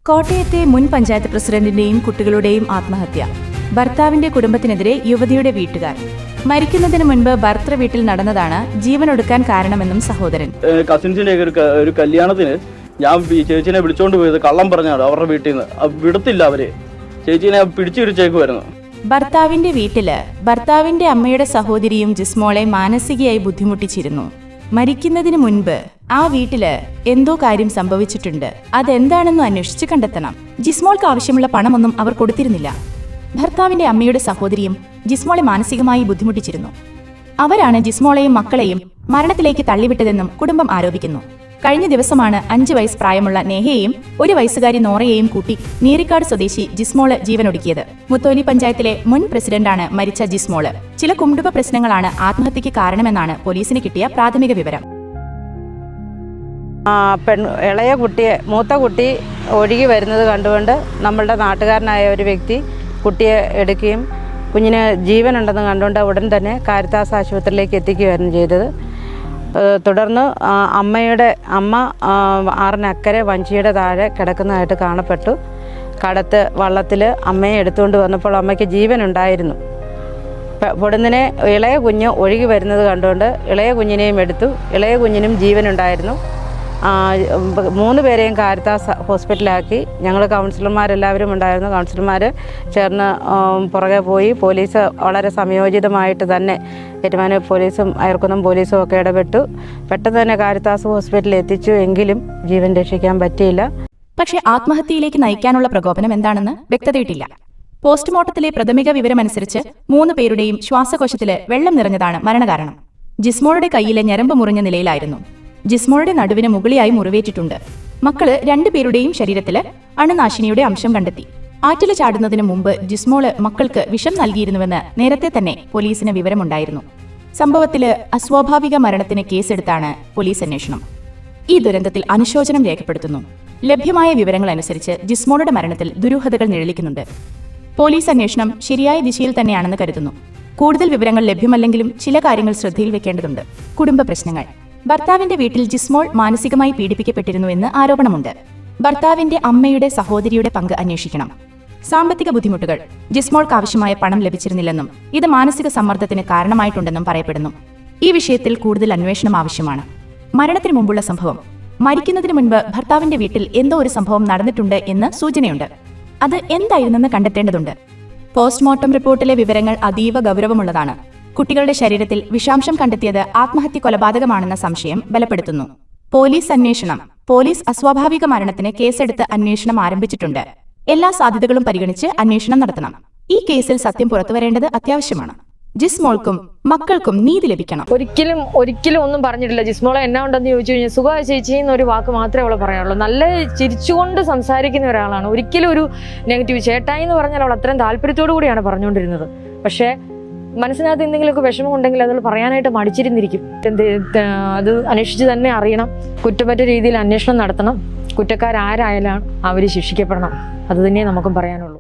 കോട്ടയത്തെ മുൻ പഞ്ചായത്ത് പ്രസിഡന്റിന്റെയും കുട്ടികളുടെയും ആത്മഹത്യ. ഭർത്താവിന്റെ കുടുംബത്തിനെതിരെ യുവതിയുടെ വീട്ടുകാർ. മരിക്കുന്നതിന് മുൻപ് ഭർത്തൃ വീട്ടിൽ നടന്നതാണ് ജീവനൊടുക്കാൻ കാരണമെന്നും സഹോദരൻ. കസിൻസിന്റെ ഒരു കല്യാണത്തിന് ഞാൻ ചേച്ചിനെ വിളിച്ചോണ്ട് പോയത് കള്ളം പറഞ്ഞാണ്. അവരുടെ വീട്ടിൽ നിന്ന് വിടത്തില്ല, അവര് ചേച്ചിനെ പിടിച്ചിരിച്ചേക്കുമായിരുന്നു. ഭർത്താവിന്റെ വീട്ടില് ഭർത്താവിന്റെ അമ്മയുടെ സഹോദരിയും ജിസ്മോളെ മാനസികമായി ബുദ്ധിമുട്ടിച്ചിരുന്നു. മരിക്കുന്നതിന് മുൻപ് ആ വീട്ടില് എന്തോ കാര്യം സംഭവിച്ചിട്ടുണ്ട്. അതെന്താണെന്ന് അന്വേഷിച്ച് കണ്ടെത്തണം. ജിസ്മോൾക്ക് ആവശ്യമുള്ള പണമൊന്നും അവർ കൊടുത്തിരുന്നില്ല. ഭർത്താവിന്റെ അമ്മയുടെ സഹോദരിയും ജിസ്മോളെ മാനസികമായി ബുദ്ധിമുട്ടിച്ചിരുന്നു. അവരാണ് ജിസ്മോളെയും മക്കളെയും മരണത്തിലേക്ക് തള്ളിവിട്ടതെന്നും കുടുംബം ആരോപിക്കുന്നു. കഴിഞ്ഞ ദിവസമാണ് 5 വയസ്സ് പ്രായമുള്ള നേഹയെയും 1 വയസ്സുകാരി നോറയെയും കൂട്ടി നീരിക്കാട് സ്വദേശി ജിസ്മോള് ജീവനൊടുക്കിയത്. മുത്തോലി പഞ്ചായത്തിലെ മുൻ പ്രസിഡന്റാണ് മരിച്ച ജിസ്മോള്. ചില കുടുംബ പ്രശ്നങ്ങളാണ് ആത്മഹത്യക്ക് കാരണമെന്നാണ് പോലീസിന് കിട്ടിയ പ്രാഥമിക വിവരം. ഇളയ കുട്ടിയെ മൂത്ത കുട്ടി ഒഴുകി വരുന്നത് കണ്ടുകൊണ്ട് നമ്മളുടെ നാട്ടുകാരനായ ഒരു വ്യക്തി കുട്ടിയെ എടുക്കുകയും കുഞ്ഞിന് ജീവനുണ്ടെന്ന് കണ്ടുകൊണ്ട് ഉടൻ തന്നെ കാരിത്താസ് ആശുപത്രിയിലേക്ക് എത്തിക്കുകയായിരുന്നു ചെയ്തത്. തുടർന്ന് അമ്മ ആറിനക്കരെ വഞ്ചിയുടെ താഴെ കിടക്കുന്നതായിട്ട് കാണപ്പെട്ടു. കടത്ത് വള്ളത്തിൽ അമ്മയെ എടുത്തുകൊണ്ട് വന്നപ്പോൾ അമ്മയ്ക്ക് ജീവനുണ്ടായിരുന്നു. പൊടുന്നിനെ ഇളയ കുഞ്ഞ് ഒഴുകി വരുന്നത് കണ്ടുകൊണ്ട് ഇളയ കുഞ്ഞിനെയും എടുത്തു. ഇളയ കുഞ്ഞിനും ജീവനുണ്ടായിരുന്നു. 3 പേരെയും കാരിത്താസ് ഹോസ്പിറ്റലാക്കി. ഞങ്ങൾ കൗൺസിലർമാരെല്ലാവരും ഉണ്ടായിരുന്നു. കൗൺസിലർമാർ ചേർന്ന് പുറകെ പോയി. പോലീസ് വളരെ സംയോജിതമായിട്ട് തന്നെ ഏറ്റുമാനൂർ പോലീസും അയർക്കുന്നം പോലീസും ഒക്കെ ഇടപെട്ടു. പെട്ടെന്ന് തന്നെ കാരിത്താസ് ഹോസ്പിറ്റലിൽ എത്തിച്ചു. എങ്കിലും ജീവൻ രക്ഷിക്കാൻ പറ്റിയില്ല. പക്ഷേ ആത്മഹത്യയിലേക്ക് നയിക്കാനുള്ള പ്രകോപനം എന്താണെന്ന് വ്യക്തതയിട്ടില്ല. പോസ്റ്റ്മോർട്ടത്തിലെ പ്രാഥമിക വിവരമനുസരിച്ച് 3 പേരുടെയും ശ്വാസകോശത്തില് വെള്ളം നിറഞ്ഞതാണ് മരണകാരണം. ജിസ്മോളുടെ കൈയിലെ ഞരമ്പ് മുറിഞ്ഞ നിലയിലായിരുന്നു. ജിസ്മോളുടെ നടുവിന് മുകളിലായി മുറിവേറ്റിട്ടുണ്ട്. മക്കള് 2 പേരുടെയും ശരീരത്തില് അണുനാശിനിയുടെ അംശം കണ്ടെത്തി. ആറ്റില് ചാടുന്നതിന് മുമ്പ് ജിസ്മോള് മക്കൾക്ക് വിഷം നൽകിയിരുന്നുവെന്ന് നേരത്തെ തന്നെ പോലീസിന് വിവരമുണ്ടായിരുന്നു. സംഭവത്തില് അസ്വാഭാവിക മരണത്തിന് കേസെടുത്താണ് പോലീസ് അന്വേഷണം. ഈ ദുരന്തത്തിൽ അനുശോചനം രേഖപ്പെടുത്തുന്നു. ലഭ്യമായ വിവരങ്ങൾ അനുസരിച്ച് ജിസ്മോളുടെ മരണത്തിൽ ദുരൂഹതകൾ നിഴലിക്കുന്നുണ്ട്. പോലീസ് അന്വേഷണം ശരിയായ ദിശയിൽ തന്നെയാണെന്ന് കരുതുന്നു. കൂടുതൽ വിവരങ്ങൾ ലഭ്യമല്ലെങ്കിലും ചില കാര്യങ്ങൾ ശ്രദ്ധയിൽ വെക്കേണ്ടതുണ്ട്. കുടുംബ പ്രശ്നങ്ങൾ. ഭർത്താവിന്റെ വീട്ടിൽ ജിസ്മോൾ മാനസികമായി പീഡിപ്പിക്കപ്പെട്ടിരുന്നുവെന്ന് ആരോപണമുണ്ട്. ഭർത്താവിന്റെ അമ്മയുടെ സഹോദരിയുടെ പങ്ക് അന്വേഷിക്കണം. സാമ്പത്തിക ബുദ്ധിമുട്ടുകൾ. ജിസ്മോൾക്ക് ആവശ്യമായ പണം ലഭിച്ചിരുന്നില്ലെന്നും ഇത് മാനസിക സമ്മർദ്ദത്തിന് കാരണമായിട്ടുണ്ടെന്നും പറയപ്പെടുന്നു. ഈ വിഷയത്തിൽ കൂടുതൽ അന്വേഷണം ആവശ്യമാണ്. മരണത്തിന് മുമ്പുള്ള സംഭവം. മരിക്കുന്നതിന് മുൻപ് ഭർത്താവിന്റെ വീട്ടിൽ എന്തോ ഒരു സംഭവം നടന്നിട്ടുണ്ട് എന്ന് സൂചനയുണ്ട്. അത് എന്തായിരുന്നെന്ന് കണ്ടെത്തേണ്ടതുണ്ട്. പോസ്റ്റ്മോർട്ടം റിപ്പോർട്ടിലെ വിവരങ്ങൾ അതീവ ഗൗരവമുള്ളതാണ്. കുട്ടികളുടെ ശരീരത്തിൽ വിഷാംശം കണ്ടെത്തിയത് ആത്മഹത്യ കൊലപാതകമാണെന്ന സംശയം ബലപ്പെടുത്തുന്നു. പോലീസ് അന്വേഷണം. പോലീസ് അസ്വാഭാവിക മരണത്തിന് കേസെടുത്ത് അന്വേഷണം ആരംഭിച്ചിട്ടുണ്ട്. എല്ലാ സാധ്യതകളും പരിഗണിച്ച് അന്വേഷണം നടത്തണം. ഈ കേസിൽ സത്യം പുറത്തുവരേണ്ടത് അത്യാവശ്യമാണ്. ജിസ്മോൾക്കും മക്കൾക്കും നീതി ലഭിക്കണം. ഒരിക്കലും ഒന്നും പറഞ്ഞിട്ടില്ല. ജിസ്മോളെ എന്നാ ഉണ്ടെന്ന് ചോദിച്ചു കഴിഞ്ഞാൽ സുഖ ചേച്ചി എന്നൊരു വാക്ക് മാത്രമേ അവളെ പറയാനുള്ളൂ. നല്ല ചിരിച്ചുകൊണ്ട് സംസാരിക്കുന്ന ഒരാളാണ്. ഒരിക്കലും ഒരു നെഗറ്റീവ് ചേട്ടായി എന്ന് പറഞ്ഞാൽ അവൾ അത്രയും താല്പര്യത്തോടു കൂടിയാണ് പറഞ്ഞുകൊണ്ടിരുന്നത്. പക്ഷേ മനസ്സിനകത്ത് എന്തെങ്കിലുമൊക്കെ വിഷമം ഉണ്ടെങ്കിൽ അത് പറയാനായിട്ട് മടിച്ചിരുന്നിരിക്കും. അത് അന്വേഷിച്ച് തന്നെ അറിയണം. കുറ്റമറ്റ രീതിയിൽ അന്വേഷണം നടത്തണം. കുറ്റക്കാരാരായാലും അവർ ശിക്ഷിക്കപ്പെടണം. അത് തന്നെ നമുക്കും പറയാനുള്ളൂ.